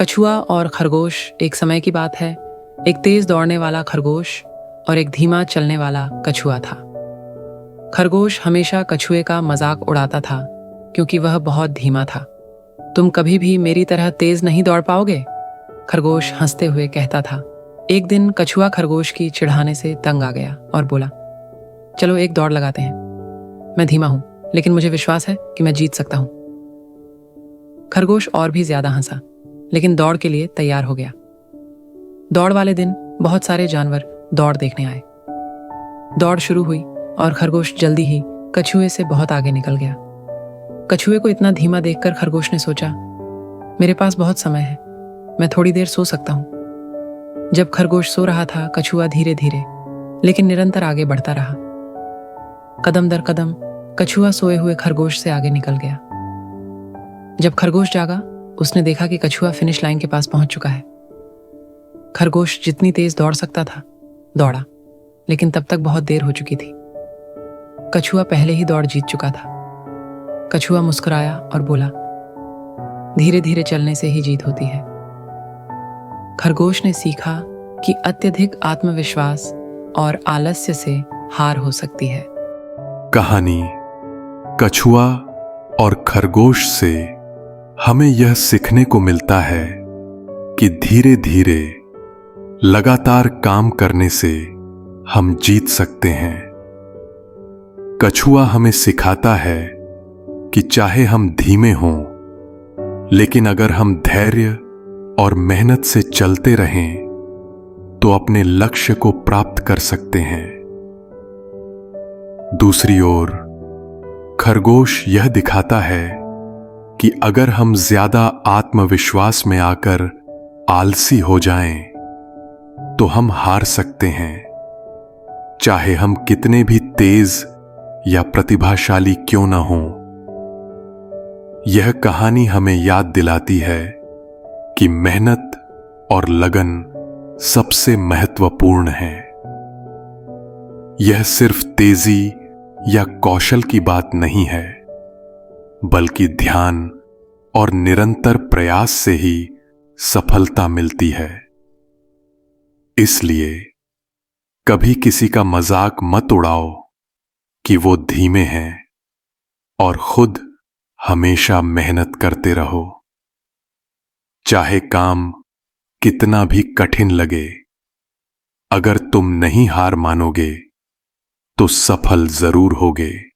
कछुआ और खरगोश। एक समय की बात है। एक तेज दौड़ने वाला खरगोश और एक धीमा चलने वाला कछुआ था। खरगोश हमेशा कछुए का मजाक उड़ाता था क्योंकि वह बहुत धीमा था। तुम कभी भी मेरी तरह तेज नहीं दौड़ पाओगे, खरगोश हंसते हुए कहता था। एक दिन कछुआ खरगोश की चिढ़ाने से तंग आ गया और बोला, चलो एक दौड़ लगाते हैं। मैं धीमा हूं, लेकिन मुझे विश्वास है कि मैं जीत सकता हूं। खरगोश और भी ज्यादा हंसा, लेकिन दौड़ के लिए तैयार हो गया। दौड़ वाले दिन बहुत सारे जानवर दौड़ देखने आए। दौड़ शुरू हुई और खरगोश जल्दी ही कछुए से बहुत आगे निकल गया। कछुए को इतना धीमा देखकर खरगोश ने सोचा, मेरे पास बहुत समय है, मैं थोड़ी देर सो सकता हूं। जब खरगोश सो रहा था, कछुआ धीरे धीरे लेकिन निरंतर आगे बढ़ता रहा। कदम दर कदम कछुआ सोए हुए खरगोश से आगे निकल गया। जब खरगोश जागा, उसने देखा कि कछुआ फिनिश लाइन के पास पहुंच चुका है। खरगोश जितनी तेज दौड़ सकता था दौड़ा, लेकिन तब तक बहुत देर हो चुकी थी। कछुआ पहले ही दौड़ जीत चुका था। कछुआ मुस्कुराया और बोला, धीरे धीरे चलने से ही जीत होती है। खरगोश ने सीखा कि अत्यधिक आत्मविश्वास और आलस्य से हार हो सकती है। कहानी कछुआ और खरगोश से हमें यह सीखने को मिलता है कि धीरे धीरे लगातार काम करने से हम जीत सकते हैं। कछुआ हमें सिखाता है कि चाहे हम धीमे हों, लेकिन अगर हम धैर्य और मेहनत से चलते रहें तो अपने लक्ष्य को प्राप्त कर सकते हैं। दूसरी ओर खरगोश यह दिखाता है कि अगर हम ज्यादा आत्मविश्वास में आकर आलसी हो जाएं, तो हम हार सकते हैं, चाहे हम कितने भी तेज या प्रतिभाशाली क्यों न हों। यह कहानी हमें याद दिलाती है कि मेहनत और लगन सबसे महत्वपूर्ण है। यह सिर्फ तेजी या कौशल की बात नहीं है, बल्कि ध्यान और निरंतर प्रयास से ही सफलता मिलती है। इसलिए कभी किसी का मजाक मत उड़ाओ कि वो धीमे हैं, और खुद हमेशा मेहनत करते रहो। चाहे काम कितना भी कठिन लगे, अगर तुम नहीं हार मानोगे तो सफल जरूर होगे।